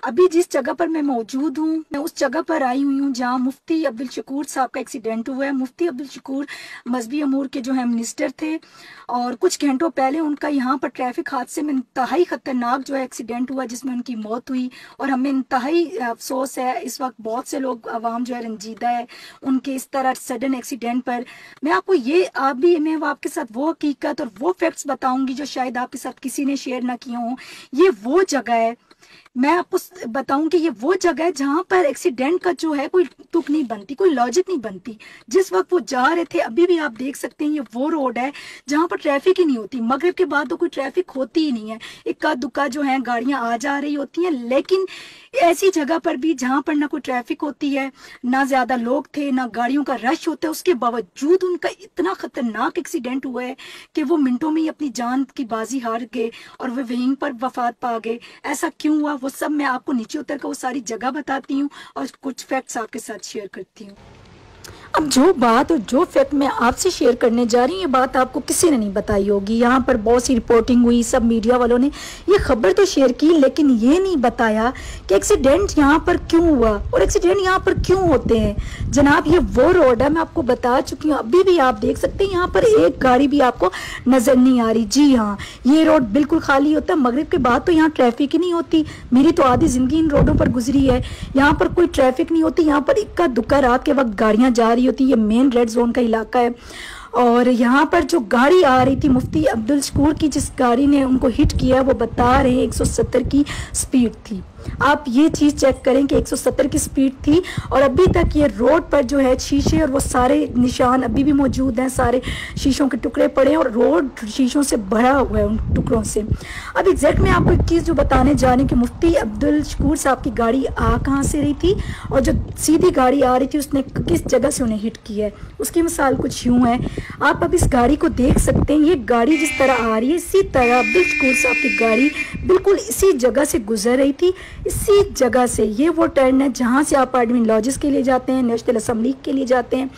अभी जिस जगह पर मैं मौजूद हूँ, मैं उस जगह पर आई हुई हूँ जहाँ मुफ्ती अब्दुल शकूर साहब का एक्सीडेंट हुआ है। मुफ्ती अब्दुल शकूर मजहबी अमूर के जो है मिनिस्टर थे, और कुछ घंटों पहले उनका यहाँ पर ट्रैफिक हादसे में इंतहाई खतरनाक जो है एक्सीडेंट हुआ, जिसमें उनकी मौत हुई। और हमें इंतहाई अफसोस है, इस वक्त बहुत से लोग आवाम जो है रंजीदा है उनके इस तरह सडन एक्सीडेंट पर। मैं आपको मैं आपके साथ वो हकीकत और वो फैक्ट्स बताऊंगी जो शायद आपके साथ किसी ने शेयर ना किए हों। ये वो जगह है, मैं आपको बताऊं कि ये वो जगह है जहां पर एक्सीडेंट का जो है कोई तुक नहीं बनती, कोई लॉजिक नहीं बनती। जिस वक्त वो जा रहे थे, अभी भी आप देख सकते हैं, ये वो रोड है जहां पर ट्रैफिक ही नहीं होती। मगरिब के बाद तो कोई ट्रैफिक होती ही नहीं है, इक्का दुक्का जो है गाड़ियां आ जा रही होती हैं। लेकिन ऐसी जगह पर भी जहां पर ना कोई ट्रैफिक होती है, ना ज्यादा लोग थे, ना गाड़ियों का रश होता है, उसके बावजूद उनका इतना खतरनाक एक्सीडेंट हुआ है कि वो मिनटों में ही अपनी जान की बाजी हार गए और वो वहीं पर वफात पा गए। ऐसा क्यों हुआ, वो सब मैं आपको नीचे उतर कर वो सारी जगह बताती हूँ और कुछ फैक्ट्स आपके साथ शेयर करती हूँ। अब जो बात और जो फैक्ट मैं आपसे शेयर करने जा रही हूँ, ये बात आपको किसी ने नहीं बताई होगी। यहाँ पर बहुत सी रिपोर्टिंग हुई, सब मीडिया वालों ने ये खबर तो शेयर की, लेकिन ये नहीं बताया कि एक्सीडेंट यहाँ पर क्यों हुआ और एक्सीडेंट यहाँ पर क्यों होते हैं। जनाब, ये वो रोड है, मैं आपको बता चुकी हूँ। अभी भी आप देख सकते हैं यहाँ पर एक गाड़ी भी आपको नजर नहीं आ रही। जी हाँ, ये रोड बिल्कुल खाली होता है। मगरिब के बाद तो यहाँ ट्रैफिक ही नहीं होती। मेरी तो आधी जिंदगी इन रोडों पर गुजरी है, यहाँ पर कोई ट्रैफिक नहीं होती। यहाँ पर इक्का दुक्का रात के वक्त गाड़ियां जा रही होती। ये मेन रेड जोन का इलाका है। और यहाँ पर जो गाड़ी आ रही थी मुफ्ती अब्दुल शकूर की, जिस गाड़ी ने उनको हिट किया, वो बता रहे हैं 170 की स्पीड थी। आप ये चीज चेक करें कि 170 की स्पीड थी। और अभी तक ये रोड पर जो है शीशे और वो सारे निशान अभी भी मौजूद हैं, सारे शीशों के टुकड़े पड़े हैं और रोड शीशों से भरा हुआ है उन टुकड़ों से। अब एग्जैक्ट मैं आपको एक चीज़ जो बताने जा रही हूँ कि मुफ्ती अब्दुल शकूर साहब की गाड़ी आ कहाँ से रही थी और जो सीधी गाड़ी आ रही थी उसने किस जगह से उन्हें हिट किया है। उसकी मिसाल कुछ यूँ है, आप अब इस गाड़ी को देख सकते हैं। ये गाड़ी जिस तरह आ रही है, इसी तरह अब्दुल शकूर साहब की गाड़ी बिल्कुल इसी जगह से गुजर रही थी। इसी जगह से ये वो टर्न है जहाँ से आप एडमिन लॉजेस के लिए जाते हैं, नेशनल असम्बली के लिए जाते हैं।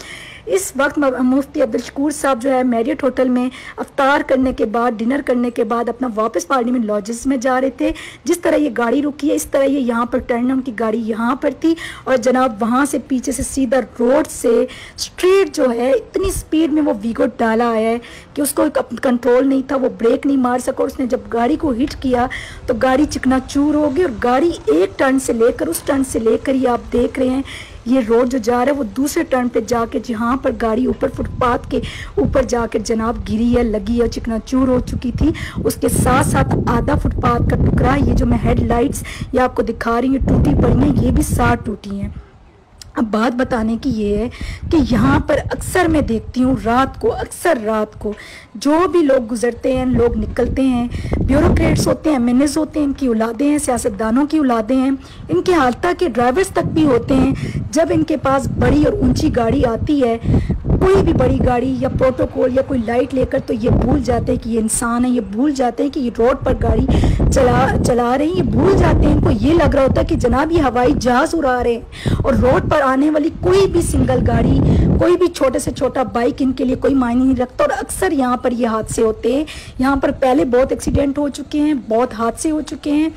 इस वक्त मुफ्ती अब्दुल शकूर साहब जो है मैरियट होटल में अफ्तार करने के बाद, डिनर करने के बाद अपना वापस पार्लियामेंट लॉजेस में जा रहे थे। जिस तरह ये गाड़ी रुकी है, इस तरह ये यहाँ पर टर्न है, उनकी गाड़ी यहाँ पर थी और जनाब वहाँ से पीछे से सीधा रोड से स्ट्रेट जो है इतनी स्पीड में वो वीगो डाला आया है कि उसको कंट्रोल नहीं था, वो ब्रेक नहीं मार सका। उसने जब गाड़ी को हिट किया तो गाड़ी चिकनाचूर हो गई और गाड़ी एक टर्न से लेकर उस टर्न से लेकर ये आप देख रहे हैं, ये रोड जो जा रहा है वो दूसरे टर्न पे जाके जहाँ पर गाड़ी ऊपर फुटपाथ के ऊपर जाकर जनाब गिरी है, लगी है, चिकनाचूर हो चुकी थी। उसके साथ साथ आधा फुटपाथ का टुकड़ा, ये जो मैं हेडलाइट्स ये आपको दिखा रही हूँ टूटी पड़ी हैं, ये भी 60 टूटी हैं। अब बात बताने की ये है कि यहाँ पर अक्सर मैं देखती हूँ अक्सर रात को जो भी लोग गुजरते हैं, लोग निकलते हैं, ब्यूरोक्रेट्स होते हैं, एमएनएस होते हैं, इनकी औलादें हैं, सियासतदानों की औलादें हैं, इनके हालता के ड्राइवर्स तक भी होते हैं। जब इनके पास बड़ी और ऊंची गाड़ी आती है, कोई भी बड़ी गाड़ी या प्रोटोकॉल या कोई लाइट लेकर, तो ये भूल जाते हैं कि ये इंसान है, ये भूल जाते हैं कि ये रोड पर गाड़ी चला रहे हैं, ये भूल जाते हैं, इनको ये लग रहा होता है कि जनाब ये हवाई जहाज उड़ा रहे हैं। और रोड पर आने वाली कोई भी सिंगल गाड़ी, कोई भी छोटे से छोटा बाइक इनके लिए कोई मायने नहीं रखता। और अक्सर यहाँ पर ये हादसे होते हैं। यहाँ पर पहले बहुत एक्सीडेंट हो चुके हैं, बहुत हादसे हो चुके हैं,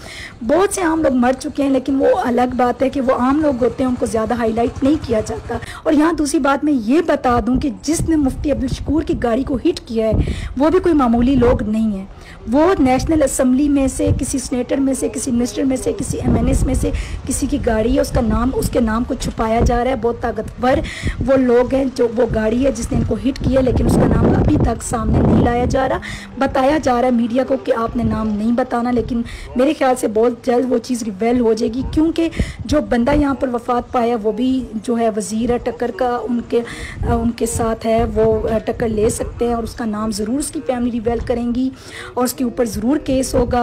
बहुत से आम लोग मर चुके हैं, लेकिन वो अलग बात है कि वो आम लोग होते हैं, उनको ज़्यादा हाईलाइट नहीं किया जाता। और यहाँ दूसरी बात मैं ये बता दूँ कि जिसने मुफ्ती अब्दुल शकूर की गाड़ी को हिट किया है वो भी कोई मामूली लोग नहीं है। वो नेशनल असम्बली में से, किसी सीनेटर में से, किसी मिनिस्टर में से, किसी एमएनएस में से किसी की गाड़ी है, उसके नाम को छुपाया जा रहा है। बहुत ताकतवर वो लोग हैं जो वो गाड़ी है जिसने इनको हिट किया, लेकिन उसका नाम अभी तक सामने नहीं लाया जा रहा। बताया जा रहा है मीडिया को कि आपने नाम नहीं बताना, लेकिन मेरे ख्याल से बहुत जल्द वो चीज़ रिवेल हो जाएगी, क्योंकि जो बंदा यहाँ पर वफात पाया वो भी जो है वज़ीर है टक्कर का, उनके साथ है, वो टक्कर ले सकते हैं और उसका नाम ज़रूर उसकी फैमिली रिवेल करेंगी और उसके ऊपर ज़रूर केस होगा।